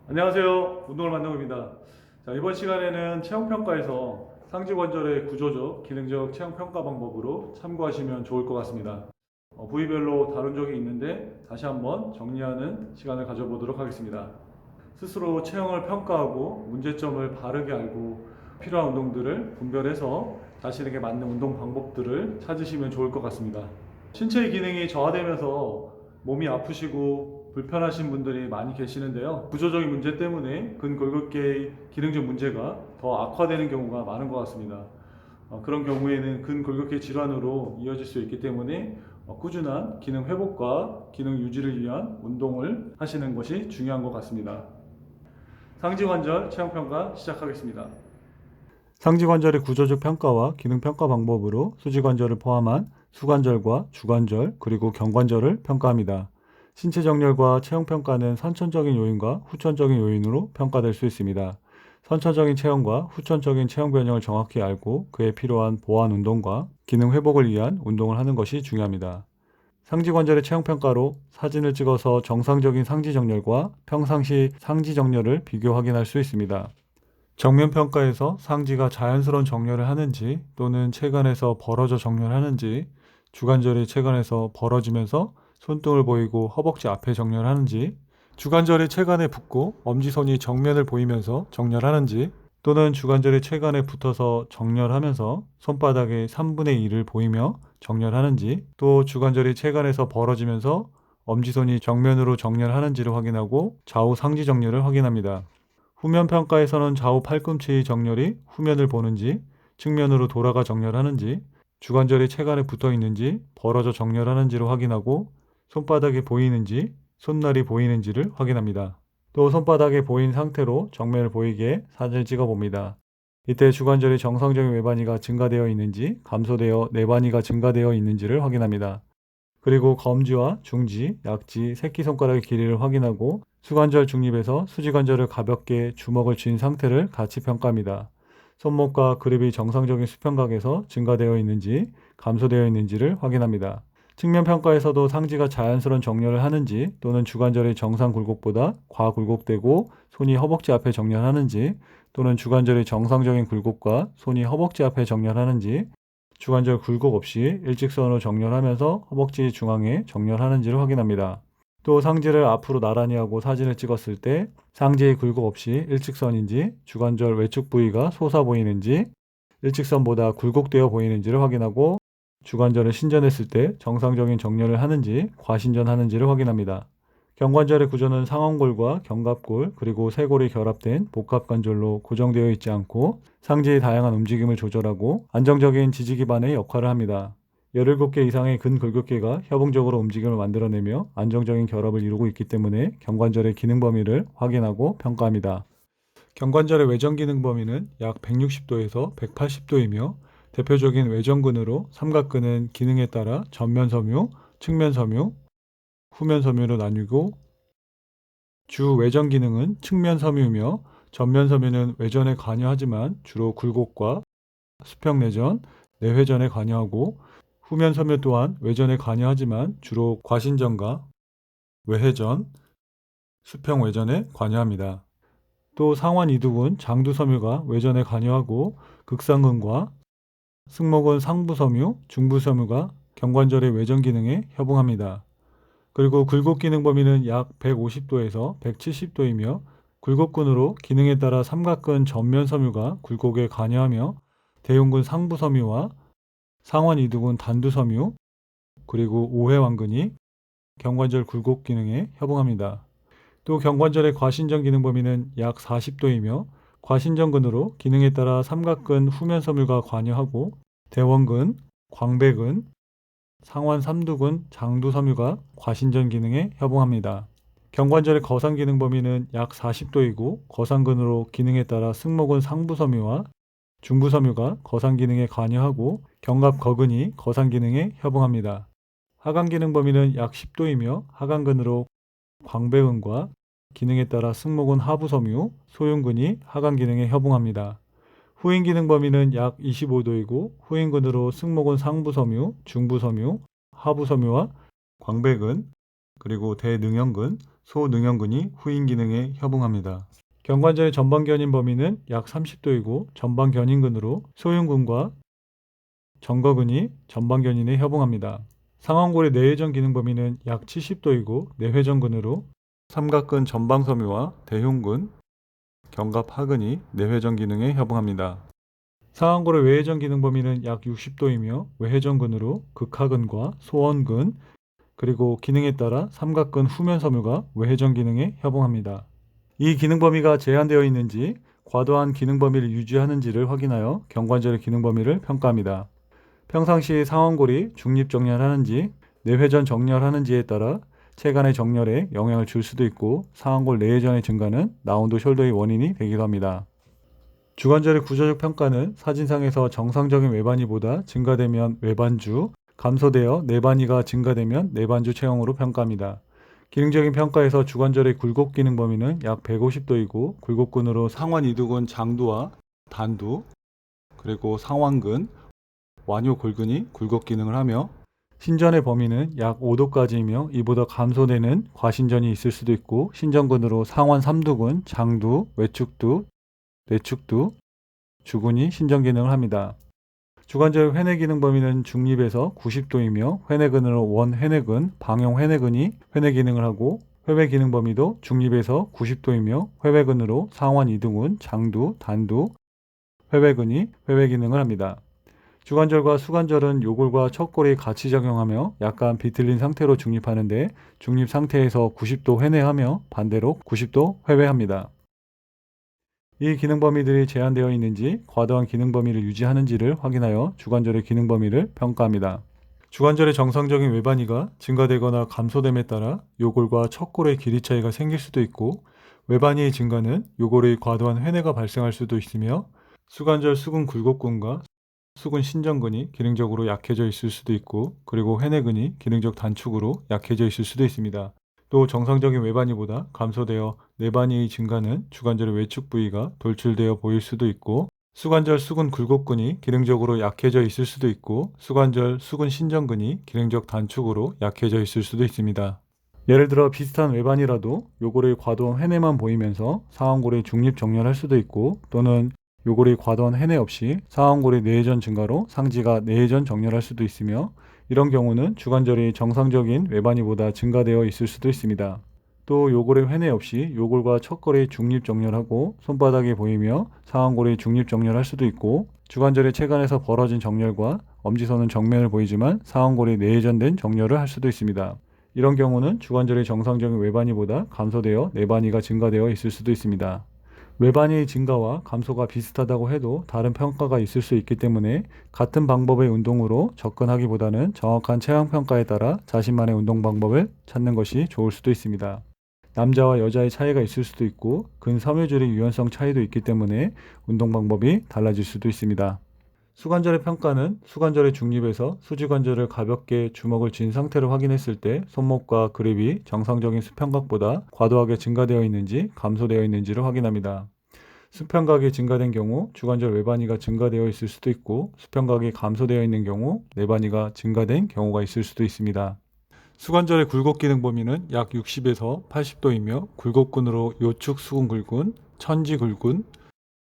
안녕하세요. 운동을 만나고입니다. 자, 이번 시간에는 체형평가에서 상지관절의 구조적, 기능적 체형평가 방법으로 참고하시면 좋을 것 같습니다. 부위별로 다룬 적이 있는데 다시 한번 정리하는 시간을 가져보도록 하겠습니다. 스스로 체형을 평가하고 문제점을 바르게 알고 필요한 운동들을 분별해서 자신에게 맞는 운동 방법들을 찾으시면 좋을 것 같습니다. 신체의 기능이 저하되면서 몸이 아프시고 불편하신 분들이 많이 계시는데요. 구조적인 문제 때문에 근골격계의 기능적 문제가 더 악화되는 경우가 많은 것 같습니다. 그런 경우에는 근골격계 질환으로 이어질 수 있기 때문에 꾸준한 기능 회복과 기능 유지를 위한 운동을 하시는 것이 중요한 것 같습니다. 상지관절 체형평가 시작하겠습니다. 상지관절의 구조적 평가와 기능 평가 방법으로 수지관절을 포함한 수관절과 주관절 그리고 경관절을 평가합니다. 신체 정렬과 체형 평가는 선천적인 요인과 후천적인 요인으로 평가될 수 있습니다. 선천적인 체형과 후천적인 체형 변형을 정확히 알고 그에 필요한 보완 운동과 기능 회복을 위한 운동을 하는 것이 중요합니다. 상지관절의 체형 평가로 사진을 찍어서 정상적인 상지 정렬과 평상시 상지 정렬을 비교 확인할 수 있습니다. 정면 평가에서 상지가 자연스러운 정렬을 하는지 또는 체관에서 벌어져 정렬하는지, 주관절이 체관에서 벌어지면서 손등을 보이고 허벅지 앞에 정렬하는지, 주관절이 체관에 붙고 엄지손이 정면을 보이면서 정렬하는지, 또는 주관절이 체관에 붙어서 정렬하면서 손바닥의 3분의 1을 보이며 정렬하는지, 또 주관절이 체관에서 벌어지면서 엄지손이 정면으로 정렬하는지를 확인하고 좌우 상지 정렬을 확인합니다. 후면 평가에서는 좌우 팔꿈치의 정렬이 후면을 보는지, 측면으로 돌아가 정렬하는지, 주관절이 체관에 붙어 있는지, 벌어져 정렬하는지를 확인하고 손바닥이 보이는지, 손날이 보이는지를 확인합니다. 또 손바닥이 보인 상태로 정면을 보이게 사진을 찍어 봅니다. 이때 주관절이 정상적인 외바니가 증가되어 있는지, 감소되어 내바니가 증가되어 있는지를 확인합니다. 그리고 검지와 중지, 약지, 새끼손가락의 길이를 확인하고 수관절 중립에서 수지관절을 가볍게 주먹을 쥔 상태를 같이 평가합니다. 손목과 그립이 정상적인 수평각에서 증가되어 있는지 감소되어 있는지를 확인합니다. 측면 평가에서도 상지가 자연스러운 정렬을 하는지 또는 주관절이 정상 굴곡보다 과굴곡되고 손이 허벅지 앞에 정렬하는지 또는 주관절이 정상적인 굴곡과 손이 허벅지 앞에 정렬하는지 주관절 굴곡 없이 일직선으로 정렬하면서 허벅지 중앙에 정렬하는지를 확인합니다. 또 상지를 앞으로 나란히 하고 사진을 찍었을 때 상지의 굴곡 없이 일직선인지 주관절 외축 부위가 솟아 보이는지 일직선보다 굴곡되어 보이는지를 확인하고 주관절을 신전했을 때 정상적인 정렬을 하는지 과신전하는지를 확인합니다. 경관절의 구조는 상완골과 견갑골 그리고 쇄골이 결합된 복합관절로 고정되어 있지 않고 상지의 다양한 움직임을 조절하고 안정적인 지지 기반의 역할을 합니다. 17개 이상의 근골격계가 협응적으로 움직임을 만들어내며 안정적인 결합을 이루고 있기 때문에 경관절의 기능 범위를 확인하고 평가합니다. 경관절의 외전 기능 범위는 약 160도에서 180도이며 대표적인 외전근으로 삼각근은 기능에 따라 전면 섬유, 측면 섬유, 후면 섬유로 나뉘고 주 외전 기능은 측면 섬유이며 전면 섬유는 외전에 관여하지만 주로 굴곡과 수평 내전, 내회전에 관여하고 후면 섬유 또한 외전에 관여하지만 주로 과신전과 외회전, 수평 외전에 관여합니다. 또 상완 이두근, 장두 섬유가 외전에 관여하고 극상근과 승모근 상부 섬유, 중부 섬유가 경관절의 외전 기능에 협응합니다. 그리고 굴곡 기능 범위는 약 150도에서 170도이며 굴곡근으로 기능에 따라 삼각근 전면 섬유가 굴곡에 관여하며 대흉근 상부 섬유와 상완 이두근 단두 섬유 그리고 오해완근이 경관절 굴곡 기능에 협응합니다. 또 경관절의 과신전 기능 범위는 약 40도이며 과신전근으로 기능에 따라 삼각근 후면 섬유가 관여하고 대원근, 광배근, 상완 삼두근, 장두 섬유가 과신전 기능에 협응합니다. 경관절의 거상 기능 범위는 약 40도이고 거상근으로 기능에 따라 승모근 상부 섬유와 중부 섬유가 거상 기능에 관여하고 견갑 거근이 거상 기능에 협응합니다. 하강 기능 범위는 약 10도이며 하강근으로 광배근과 기능에 따라 승모근 하부 섬유, 소흉근이 하강 기능에 협응합니다. 후인 기능 범위는 약 25도이고 후인근으로 승모근 상부 섬유, 중부 섬유, 하부 섬유와 광배근 그리고 대능형근, 소능형근이 후인 기능에 협응합니다. 경관절의 전방 견인 범위는 약 30도이고 전방 견인근으로 소흉근과 정거근이 전방 견인에 협응합니다. 상완골의 내회전 기능 범위는 약 70도이고 내회전근으로 삼각근 전방 섬유와 대흉근, 견갑하근이 내회전 기능에 협응합니다. 상완골의 외회전 기능 범위는 약 60도이며 외회전근으로 극하근과 소원근, 그리고 기능에 따라 삼각근 후면 섬유가 외회전 기능에 협응합니다. 이 기능 범위가 제한되어 있는지 과도한 기능 범위를 유지하는지를 확인하여 경관절의 기능 범위를 평가합니다. 평상시 상완골이 중립 정렬하는지 내회전 정렬하는지에 따라 체간의 정렬에 영향을 줄 수도 있고 상완골 내회전의 증가는 라운드 숄더의 원인이 되기도 합니다. 주관절의 구조적 평가는 사진상에서 정상적인 외반위보다 증가되면 외반주, 감소되어 내반위가 증가되면 내반주 체형으로 평가합니다. 기능적인 평가에서 주관절의 굴곡 기능 범위는 약 150도이고 굴곡근으로 상완 이두근 장두와 단두, 그리고 상완근, 완요골근이 굴곡 기능을 하며 신전의 범위는 약 5도까지이며 이보다 감소되는 과신전이 있을 수도 있고 신전근으로 상완 삼두근, 장두, 외축두, 내축두, 주근이 신전 기능을 합니다. 주관절 회내 기능 범위는 중립에서 90도이며 회내근으로 원회내근, 방형회내근이 회내 기능을 하고 회외 기능 범위도 중립에서 90도이며 회외근으로 상완 이두근, 장두, 단두, 회외근이 회외 기능을 합니다. 주관절과 수관절은 요골과 척골이 같이 작용하며 약간 비틀린 상태로 중립하는데 중립 상태에서 90도 회내하며 반대로 90도 회외합니다. 이 기능 범위들이 제한되어 있는지 과도한 기능 범위를 유지하는지를 확인하여 주관절의 기능 범위를 평가합니다. 주관절의 정상적인 외반위가 증가되거나 감소됨에 따라 요골과 척골의 길이 차이가 생길 수도 있고 외반위의 증가는 요골의 과도한 회내가 발생할 수도 있으며 수관절 수근 굴곡근과 수근 신전근이 기능적으로 약해져 있을 수도 있고 그리고 회내근이 기능적 단축으로 약해져 있을 수도 있습니다. 또 정상적인 외반위보다 감소되어 내반위의 증가는 주관절의 외축 부위가 돌출되어 보일 수도 있고 수관절 수근 굴곡근이 기능적으로 약해져 있을 수도 있고 수관절 수근 신전근이 기능적 단축으로 약해져 있을 수도 있습니다. 예를 들어 비슷한 외반이라도 요골의 과도한 회내만 보이면서 상완골의 중립 정렬할 수도 있고 또는 요골의 과도한 회내 없이 상완골의 내회전 증가로 상지가 내회전 정렬할 수도 있으며 이런 경우는 주관절이 정상적인 외반위보다 증가되어 있을 수도 있습니다. 또 요골의 회내 없이 요골과 척골의 중립 정렬하고 손바닥이 보이며 상완골이 중립 정렬할 수도 있고 주관절의 체간에서 벌어진 정렬과 엄지선은 정면을 보이지만 상완골이 내회전된 정렬을 할 수도 있습니다. 이런 경우는 주관절의 정상적인 외반위보다 감소되어 내반위가 증가되어 있을 수도 있습니다. 외반위의 증가와 감소가 비슷하다고 해도 다른 평가가 있을 수 있기 때문에 같은 방법의 운동으로 접근하기보다는 정확한 체형 평가에 따라 자신만의 운동 방법을 찾는 것이 좋을 수도 있습니다. 남자와 여자의 차이가 있을 수도 있고 근섬유줄의 유연성 차이도 있기 때문에 운동 방법이 달라질 수도 있습니다. 수관절의 평가는 수관절의 중립에서 수지관절을 가볍게 주먹을 쥔 상태로 확인했을 때 손목과 그립이 정상적인 수평각보다 과도하게 증가되어 있는지 감소되어 있는지를 확인합니다. 수평각이 증가된 경우 주관절 외반위가 증가되어 있을 수도 있고 수평각이 감소되어 있는 경우 내반위가 증가된 경우가 있을 수도 있습니다. 수관절의 굴곡 기능 범위는 약 60에서 80도이며 굴곡근으로 요축 수근굴근, 천지굴근,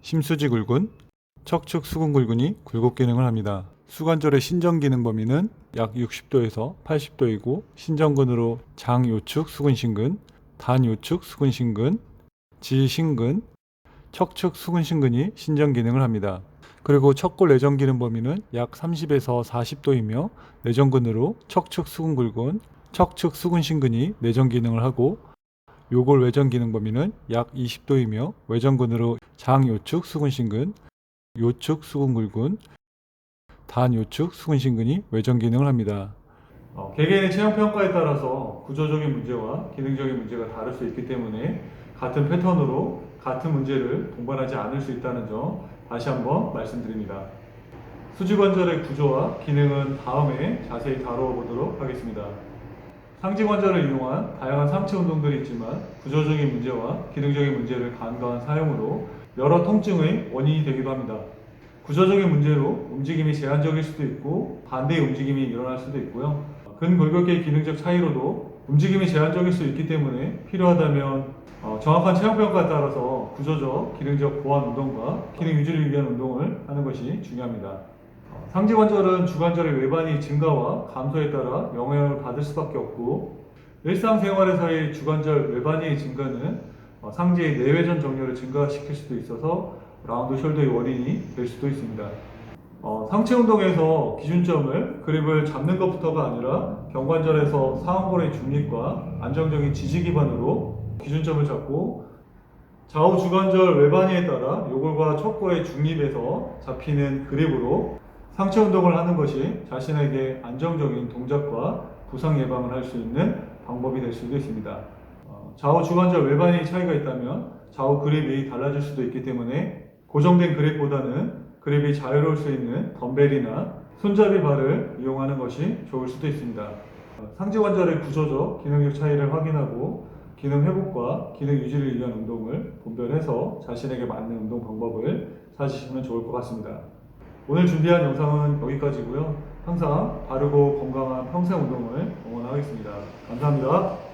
심수지굴근, 척축 수근굴근이 굴곡 기능을 합니다. 수관절의 신전 기능 범위는 약 60도에서 80도이고 신전근으로 장요축 수근신근, 단요축 수근신근, 지신근, 척축 수근신근이 신전 기능을 합니다. 그리고 척골 내전 기능 범위는 약 30에서 40도이며 내전근으로 척축 수근굴근, 척축 수근신근이 내전 기능을 하고 요골 외전 기능 범위는 약 20도이며 외전근으로 장요축 수근신근, 요축 수근굴근, 단요축 수근신근이 외전 기능을 합니다. 개개인의 체형 평가에 따라서 구조적인 문제와 기능적인 문제가 다를 수 있기 때문에 같은 패턴으로 같은 문제를 동반하지 않을 수 있다는 점 다시 한번 말씀드립니다. 수지관절의 구조와 기능은 다음에 자세히 다뤄보도록 하겠습니다. 상지관절을 이용한 다양한 상체 운동들이 있지만 구조적인 문제와 기능적인 문제를 간과한 사용으로 여러 통증의 원인이 되기도 합니다. 구조적인 문제로 움직임이 제한적일 수도 있고 반대의 움직임이 일어날 수도 있고요. 근골격계의 기능적 차이로도 움직임이 제한적일 수 있기 때문에 필요하다면 정확한 체형평가에 따라서 구조적, 기능적 보완 운동과 기능 유지를 위한 운동을 하는 것이 중요합니다. 상지관절은 주관절의 외반이 증가와 감소에 따라 영향을 받을 수밖에 없고 일상생활에서의 주관절 외반위의 증가는 상지의 내외전 정렬을 증가시킬 수도 있어서 라운드 숄더의 원인이 될 수도 있습니다. 상체 운동에서 기준점을 그립을 잡는 것부터가 아니라 경관절에서 상완골의 중립과 안정적인 지지 기반으로 기준점을 잡고 좌우 주관절 외반위에 따라 요골과 척골의 중립에서 잡히는 그립으로 상체 운동을 하는 것이 자신에게 안정적인 동작과 부상 예방을 할 수 있는 방법이 될 수도 있습니다. 좌우 주관절 외반위 차이가 있다면 좌우 그립이 달라질 수도 있기 때문에 고정된 그립보다는 그립이 자유로울 수 있는 덤벨이나 손잡이 발을 이용하는 것이 좋을 수도 있습니다. 상지관절의 구조적, 기능적 차이를 확인하고 기능 회복과 기능 유지를 위한 운동을 분별해서 자신에게 맞는 운동 방법을 찾으시면 좋을 것 같습니다. 오늘 준비한 영상은 여기까지고요. 항상 바르고 건강한 평생 운동을 응원하겠습니다. 감사합니다.